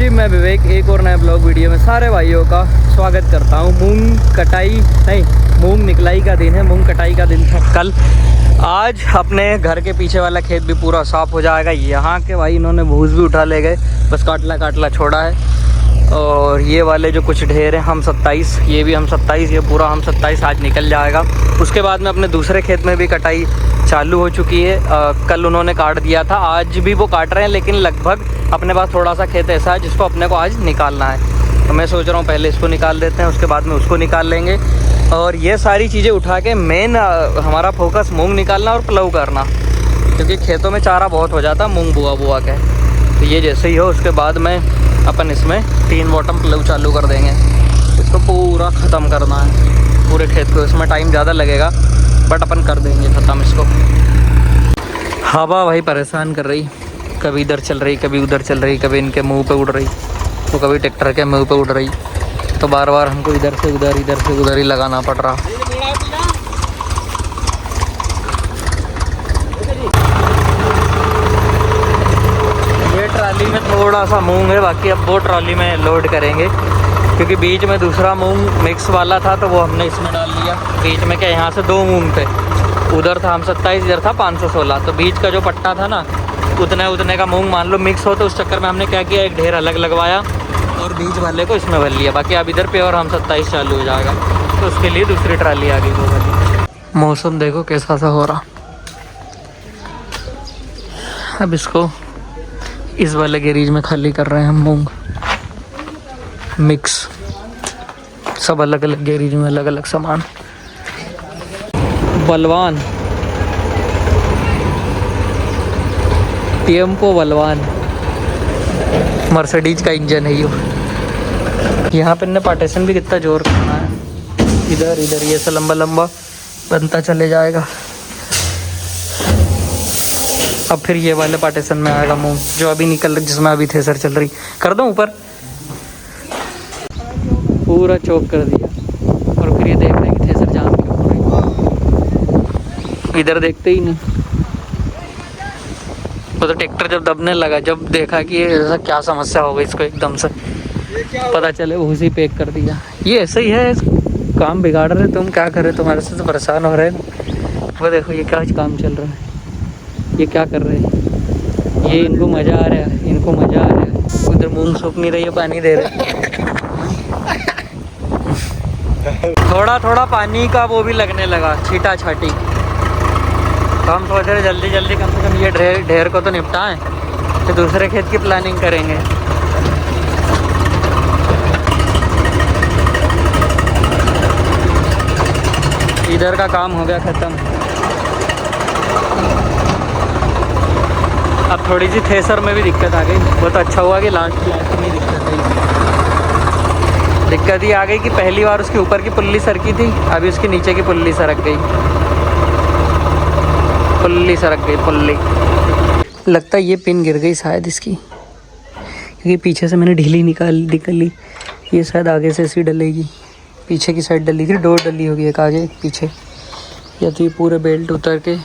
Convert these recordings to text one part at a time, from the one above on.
जी, मैं विवेक एक और नए ब्लॉग वीडियो में सारे भाइयों का स्वागत करता हूँ। मूंग निकलाई का दिन है, मूंग कटाई का दिन था कल। आज अपने घर के पीछे वाला खेत भी पूरा साफ़ हो जाएगा। यहाँ के भाई इन्होंने भूस भी उठा ले गए, बस काटला छोड़ा है। और ये वाले जो कुछ ढेर हैं हम 27, ये भी हम 27, ये पूरा हम 27 आज निकल जाएगा। उसके बाद में अपने दूसरे खेत में भी कटाई चालू हो चुकी है। कल उन्होंने काट दिया था, आज भी वो काट रहे हैं, लेकिन लगभग अपने पास थोड़ा सा खेत ऐसा है जिसको अपने को आज निकालना है। तो मैं सोच रहा हूँ पहले इसको निकाल देते हैं, उसके बाद में उसको निकाल लेंगे। और ये सारी चीज़ें उठा के मेन हमारा फोकस मूंग निकालना और प्लव करना, क्योंकि खेतों में चारा बहुत हो जाता मूंग बुआ के। तो ये जैसे ही हो उसके बाद में अपन इसमें 3 बॉटम प्लव चालू कर देंगे। इसको पूरा ख़त्म करना है पूरे खेत को। इसमें टाइम ज़्यादा लगेगा बट अपन कर देंगे ख़त्म इसको। हवा भाई परेशान कर रही, कभी इधर चल रही, कभी उधर चल रही, कभी इनके मुंह पे उड़ रही, तो कभी ट्रैक्टर के मुंह पे उड़ रही। तो बार बार हमको इधर से उधर ही लगाना पड़ रहा। ये ट्रॉली में थोड़ा सा मूंग है, बाकी अब वो ट्रॉली में लोड करेंगे, क्योंकि बीच में दूसरा मूंग मिक्स वाला था तो वो हमने इसमें डाल लिया। बीच में क्या, यहाँ से 2 मूंग थे, उधर था हम 27, इधर था 516। तो बीच का जो पट्टा था ना, उतने का मूंग मान लो मिक्स हो, तो उस चक्कर में हमने क्या किया, एक ढेर अलग लगवाया और बीच वाले को इसमें भर लिया। बाकी अब इधर पे और हम 27 चालू हो जाएगा, तो उसके लिए दूसरी ट्राली आ गई वो वाली। मौसम देखो कैसा सा हो रहा। अब इसको इस वाले गैरेज में खाली कर रहे हैं हम मूंग मिक्स, सब अलग अलग गैरेज में अलग अलग सामान। बलवान टेम्पो बलवान मर्सिडीज का इंजन है ये। यहाँ पे इन्हें पार्टीशन भी कितना जोर करना है, इधर ये से लंबा बनता चले जाएगा। अब फिर ये वाले पार्टीशन में आएगा मूंग जो अभी निकल रही, जिसमें अभी थ्रेसर चल रही। कर दूँ ऊपर, पूरा चौक कर दिया। और फिर ये देख रहे हैं कि थ्रेसर जाम क्यों हो रही, इधर देखते ही नहीं। वो तो ट्रैक्टर जब दबने लगा, जब देखा कि ये ऐसा क्या समस्या हो गई इसको, एकदम से पता चले उसी पैक कर दिया। ये ऐसे ही है, काम बिगाड़ रहे, तुम क्या कर रहे, तुम्हारे से तो परेशान हो रहे हैं। वो देखो ये क्या काम चल रहा है, ये क्या कर रहे हैं, ये इनको मज़ा आ रहा है, इनको मज़ा आ रहा है। उधर मूंग सूख नहीं रही है, पानी दे रहे। थोड़ा पानी का वो भी लगने लगा, छीटा छाटी। तो हम सोच रहे जल्दी कम से कम ये ढेर को तो निपटाएं, फिर दूसरे खेत की प्लानिंग करेंगे। इधर का काम हो गया ख़त्म। अब थोड़ी सी थ्रेसर में भी दिक्कत आ गई। वो तो अच्छा हुआ कि लास्ट में दिक्कत ही आ गई कि पहली बार उसके ऊपर की पुल्ली सरकी थी, अभी उसके नीचे की पुल्ली सरक गई। पुल्ली लगता है ये पिन गिर गई शायद इसकी, क्योंकि पीछे से मैंने ढीली निकाली। ये शायद आगे से ऐसी डलेगी, पीछे की साइड डली थी, 2 डली होगी, एक आगे एक पीछे। या तो ये पूरे बेल्ट उतर के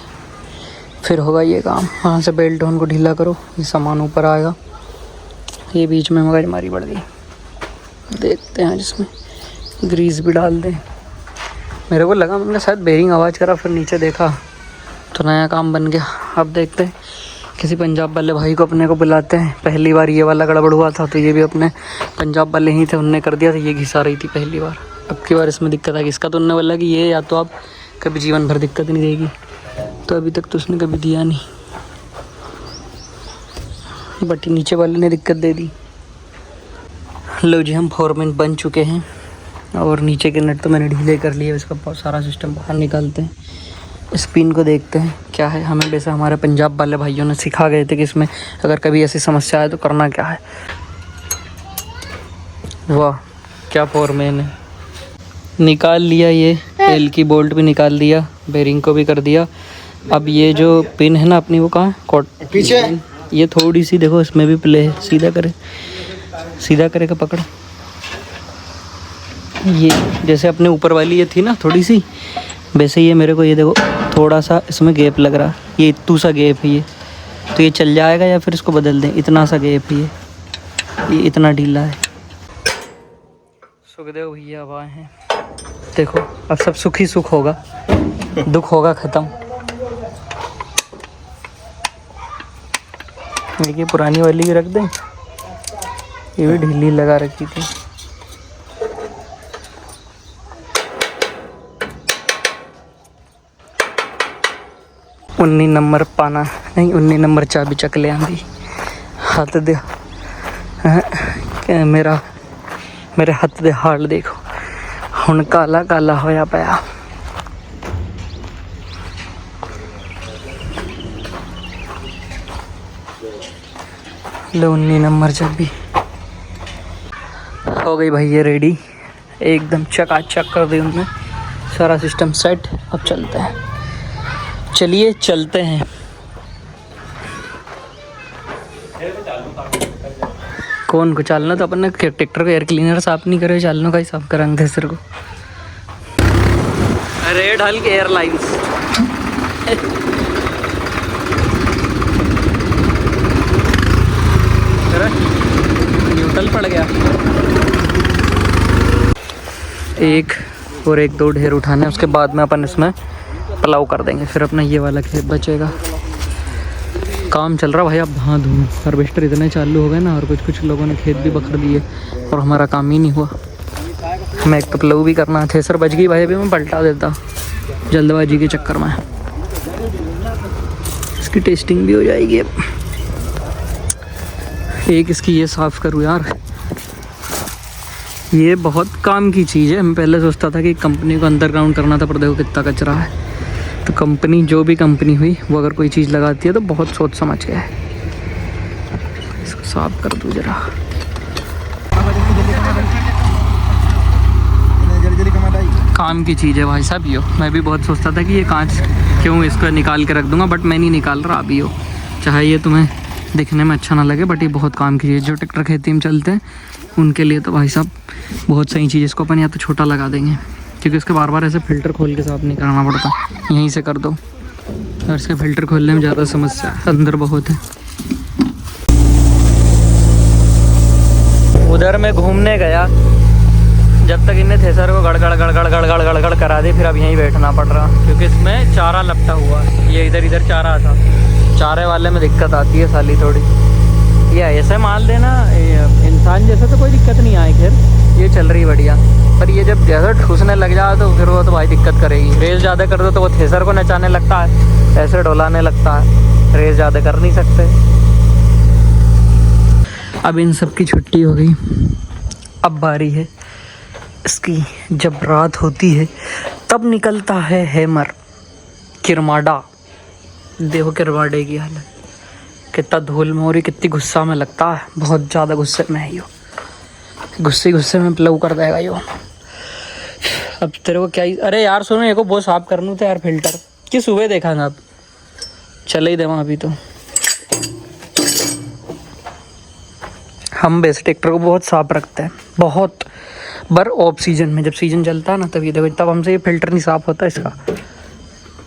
फिर होगा ये काम। वहाँ से बेल्ट उनको ढीला करो, ये सामान ऊपर आएगा। ये बीच में मगजमारी बढ़ गई, देखते हैं जिसमें ग्रीस भी डाल दें। मेरे को लगा मैंने शायद बेरिंग आवाज़ करा, फिर नीचे देखा तो नया काम बन गया। अब देखते हैं, किसी पंजाब वाले भाई को अपने को बुलाते हैं। पहली बार ये वाला गड़बड़ हुआ था तो ये भी अपने पंजाब वाले ही थे, उनने कर दिया था। ये घिसा रही थी पहली बार, अब की बार इसमें दिक्कत आई। इसका तो उनने बोला कि ये या तो आप कभी जीवन भर दिक्कत नहीं देगी, तो अभी तक तो उसने कभी दिया नहीं, बट नीचे वाले ने दिक्कत दे दी। लो जी, हम फोरमैन बन चुके हैं और नीचे के नट तो मैंने ढीले कर लिए। इसका बहुत सारा सिस्टम बाहर निकालते हैं, स्पिन को देखते हैं क्या है। हमें वैसे हमारे पंजाब वाले भाइयों ने सिखा गए थे कि इसमें अगर कभी ऐसी समस्या आए तो करना क्या है। वाह क्या फोरमैन है। निकाल लिया, ये तेल की बोल्ट भी निकाल दिया, बेरिंग को भी कर दिया। अब ये जो पिन है ना अपनी, वो कहाँ है, पीछे। ये थोड़ी सी देखो, इसमें भी प्ले है, सीधा करेगा पकड़। ये जैसे अपने ऊपर वाली ये थी ना थोड़ी सी, वैसे ये मेरे को ये देखो थोड़ा सा इसमें गैप लग रहा है, ये इतू सा गैप है ये, तो ये चल जाएगा या फिर इसको बदल दें, इतना सा गैप है ये। ये इतना ढीला है। सुखदेव भैया अब आए हैं, देखो अब सब सुख ही सुख होगा, दुख होगा ख़त्म। देखिए पुरानी वाली भी रख दें, ये भी ढीली लगा रखी थी। उन्नी नंबर पाना नहीं, 19 नंबर चाबी चक ले आंदी हाथ दे मेरे हाथ दे हाल देखो हुण काला काला होया पाया। ले 19 नंबर चाबी हो गई भाई, ये रेडी एकदम चकाचक कर दी उन्होंने, सारा सिस्टम सेट। अब चलते हैं, चलिए चलते हैं। कौन को चालना, तो अपन ने ट्रैक्टर को एयर क्लीनर साफ नहीं करे, चालना का ही साफ कराएंगे सर को। रेड हल्क एयरलाइंस न्यूट्रल पड़ गया। एक और एक दो ढेर उठाने, उसके बाद में अपन इसमें पलाव कर देंगे, फिर अपना ये वाला खेत बचेगा। काम चल रहा भाई, अब हाँ धूम हार्वेस्टर इतने चालू हो गए ना, और कुछ लोगों ने खेत भी बखर दिए और हमारा काम ही नहीं हुआ। मैं एक तो पलाव भी करना, थ्रेसर बच गई भाई, अभी मैं पलटा देता जल्दबाजी के चक्कर में, इसकी टेस्टिंग भी हो जाएगी। अब एक इसकी ये साफ़ करूँ यार, ये बहुत काम की चीज़ है। मैं पहले सोचता था कि कंपनी को अंडरग्राउंड करना था, पर देखो कितना कचरा है। तो कंपनी जो भी कंपनी हुई वो अगर कोई चीज़ लगाती है तो बहुत सोच समझ के है। इसको साफ कर दूँ जरा। काम की चीज़ है भाई साहब यो। मैं भी बहुत सोचता था कि ये कांच क्यों इसको निकाल के रख दूँगा, बट मैं नहीं निकाल रहा अभी। हो चाहे ये तुम्हें दिखने में अच्छा ना लगे, बट ये बहुत काम की चीज़। जो ट्रैक्टर खेती में चलते हैं उनके लिए तो भाई साहब बहुत सही चीज़। इसको अपन या तो छोटा लगा देंगे, क्योंकि उसके बार बार ऐसे फ़िल्टर खोल के साफ नहीं करना पड़ता, यहीं से कर दो। और इसके फ़िल्टर खोलने में ज़्यादा समस्या है, अंदर बहुत है। उधर मैं घूमने गया, जब तक इन्हें थ्रेसर को गड़गड़ करा दी, फिर अब यहीं बैठना पड़ रहा, क्योंकि इसमें चारा लपटा हुआ है। ये इधर इधर चारा था, चारे वाले में दिक्कत आती है साली थोड़ी। ये ऐसे माल देना इंसान जैसे तो कोई दिक्कत नहीं आए, खैर ये चल रही बढ़िया। पर ये जब जैसा ठूसने लग जाए तो फिर वो तो भाई दिक्कत करेगी। रेस ज़्यादा कर दो तो वो थ्रेसर को नचाने लगता है, ऐसे डोलाने लगता है, रेस ज़्यादा कर नहीं सकते। अब इन सब की छुट्टी हो गई, अब बारी है इसकी। जब रात होती है तब निकलता है हैमर, किरमाडा। देखो किरमाडे की हालत, कितना धूल में हो रही, कितनी गुस्सा में लगता है। बहुत ज़्यादा गुस्से में है यो, गुस्से में प्लव कर देगा यो। अब तेरे को क्या ही, अरे यार सुनो, ये को बहुत साफ करना था यार फिल्टर, कि सुबह देखा ना, अब चले ही देवा अभी। तो हम वैसे ट्रैक्टर को बहुत साफ रखते हैं, बहुत बार ऑफ सीजन में। जब सीजन चलता है ना तब ये देखो, तब हमसे ये फिल्टर नहीं साफ होता इसका।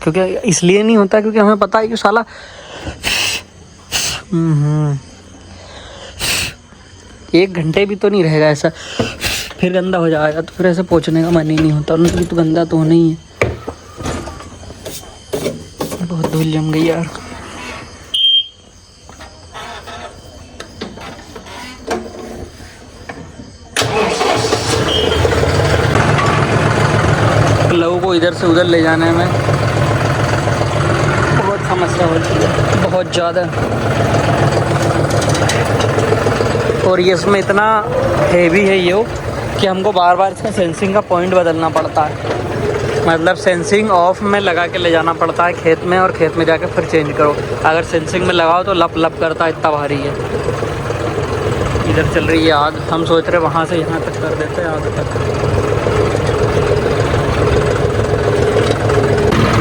क्योंकि इसलिए नहीं होता क्योंकि हमें पता है कि साला 1 घंटे भी तो नहीं रहेगा ऐसा, फिर गंदा हो जाएगा। तो फिर ऐसे पोंछने का मन ही नहीं होता, उनके लिए तो गंदा तो होना ही है। बहुत धूल जम गई यार। लोगों को इधर से उधर ले जाने में बहुत समस्या होती है, बहुत ज़्यादा। और ये इसमें इतना हेवी है ये कि हमको बार बार इसका सेंसिंग का पॉइंट बदलना पड़ता है। मतलब सेंसिंग ऑफ में लगा के ले जाना पड़ता है खेत में, और खेत में जाके फिर चेंज करो। अगर सेंसिंग में लगाओ तो लप लप करता है, इतना भारी है। इधर चल रही है आग, हम सोच रहे वहाँ से यहाँ तक कर देते हैं, आग तक।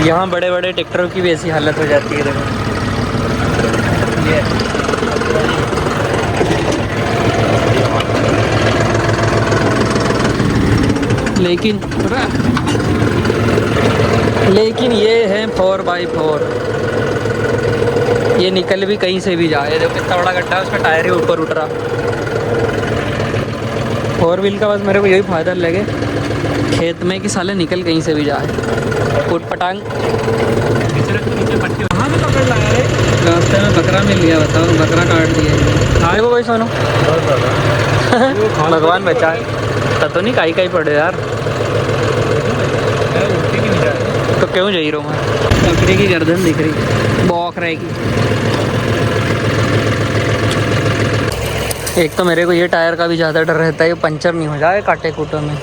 यहाँ बड़े बड़े ट्रैक्टरों की भी ऐसी हालत हो जाती है। देखो ये लेकिन ये है 4x4, ये निकल भी कहीं से भी जाए। देखो कितना बड़ा गड्ढा है, उसका टायर ही ऊपर उठ रहा। फोर व्हील का बस मेरे को यही फ़ायदा लगे खेत में कि साले निकल कहीं से भी जाए उठ पटांग। रास्ते में बकरा मिल गया, बताओ, बकरा काट दिया। आए वो भाई सोनो भगवान बचाए तो नहीं काई पड़े यार। तो क्यों जा रहा हूँ मैं? बकरी की गर्दन दिख रही, बौख रहेगी। एक तो मेरे को ये टायर का भी ज़्यादा डर रहता है, ये पंचर नहीं हो जाए कांटे कूटों में।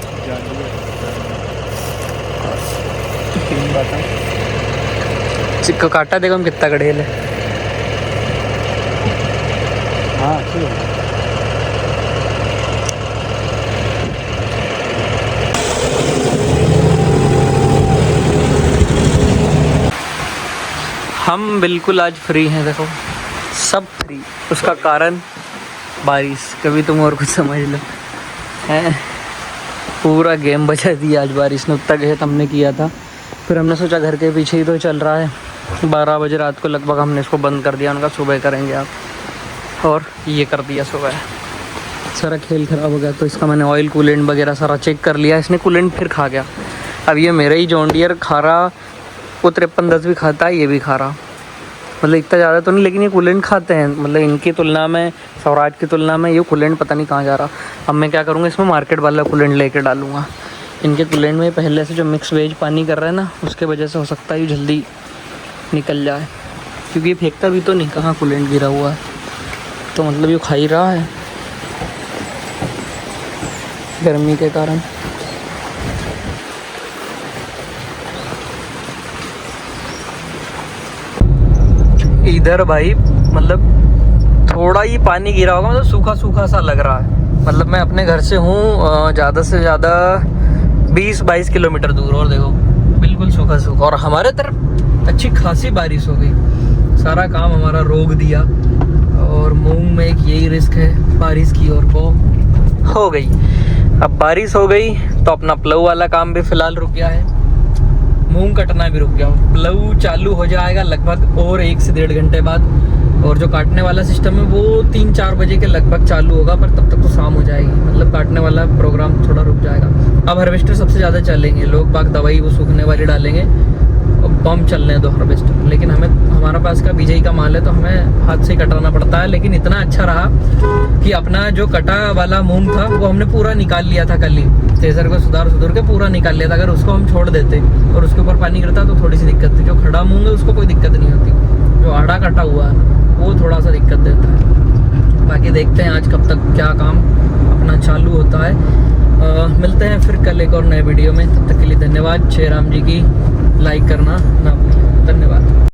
चिक्को काटा देखो हम कितना गड़ेल है। हाँ हम बिल्कुल आज फ्री हैं, देखो सब फ्री। उसका कारण बारिश, कभी तुम और कुछ समझ लो है। पूरा गेम बचा दिया आज बारिश ने। उतना गहत हमने किया था, फिर हमने सोचा घर के पीछे ही तो चल रहा है। 12 बजे रात को लगभग हमने इसको बंद कर दिया। उनका सुबह करेंगे आप, और ये कर दिया सुबह। सारा खेल ख़राब हो गया, तो इसका मैंने ऑयल कूलेंट वगैरह सारा चेक कर लिया। इसने कूलेंट फिर खा गया। अब ये मेरा ही जॉन डियर खा रहा, वो 5310 भी खाता है, ये भी खा रहा। मतलब इतना ज़्यादा तो नहीं, लेकिन ये कूलेंट खाते हैं। मतलब इनकी तुलना में, स्वराज की तुलना में ये कूलेंट पता नहीं कहाँ जा रहा। अब मैं क्या करूँगा, इसमें मार्केट वाला कूलेंट लेके डालूँगा। इनके कूलेंट में पहले से जो मिक्स वेज पानी कर रहा है ना, उसके वजह से हो सकता है ये जल्दी निकल जाए, क्योंकि ये फेंकता भी तो नहीं, कहाँ कूलेंट गिरा हुआ है। तो मतलब ये खा ही रहा है गर्मी के कारण। इधर भाई मतलब थोड़ा ही पानी गिरा होगा, मतलब सूखा सूखा सा लग रहा है। मतलब मैं अपने घर से हूँ ज़्यादा से ज़्यादा 20-22 किलोमीटर दूर, और देखो बिल्कुल सूखा सूखा। और हमारे तरफ अच्छी खासी बारिश हो गई, सारा काम हमारा रोक दिया। और मूंग में एक यही रिस्क है बारिश की, और वो हो गई। अब बारिश हो गई तो अपना प्लव वाला काम भी फ़िलहाल रुक गया है, मूंग कटना भी रुक गया। प्लव चालू हो जाएगा लगभग और 1 से 1.5 घंटे बाद, और जो काटने वाला सिस्टम है वो 3-4 बजे के लगभग चालू होगा, पर तब तक तो शाम हो जाएगी। मतलब काटने वाला प्रोग्राम थोड़ा रुक जाएगा। अब हार्वेस्टर सबसे ज़्यादा चलेंगे, लोग बाग दवाई वो सूखने वाली डालेंगे, और बम चलने दो हार्वेस्टर। लेकिन हमारा पास का बीजेई का माल है, तो हमें हाथ से कटाना पड़ता है। लेकिन इतना अच्छा रहा कि अपना जो कटा वाला मूंग था वो हमने पूरा निकाल लिया था कल ही। थ्रेसर को सुधार के पूरा निकाल लिया था। अगर उसको हम छोड़ देते और उसके ऊपर पानी गिरता तो थोड़ी सी दिक्कत थी। जो खड़ा मूंग है उसको कोई दिक्कत नहीं होती, जो आड़ा कटा हुआ है वो थोड़ा सा दिक्कत देता है। बाकी देखते हैं आज कब तक क्या काम अपना चालू होता है। मिलते हैं फिर कल एक और नए वीडियो में। तब तक के लिए धन्यवाद। जय राम जी की लाइक करना ना भूलें। धन्यवाद।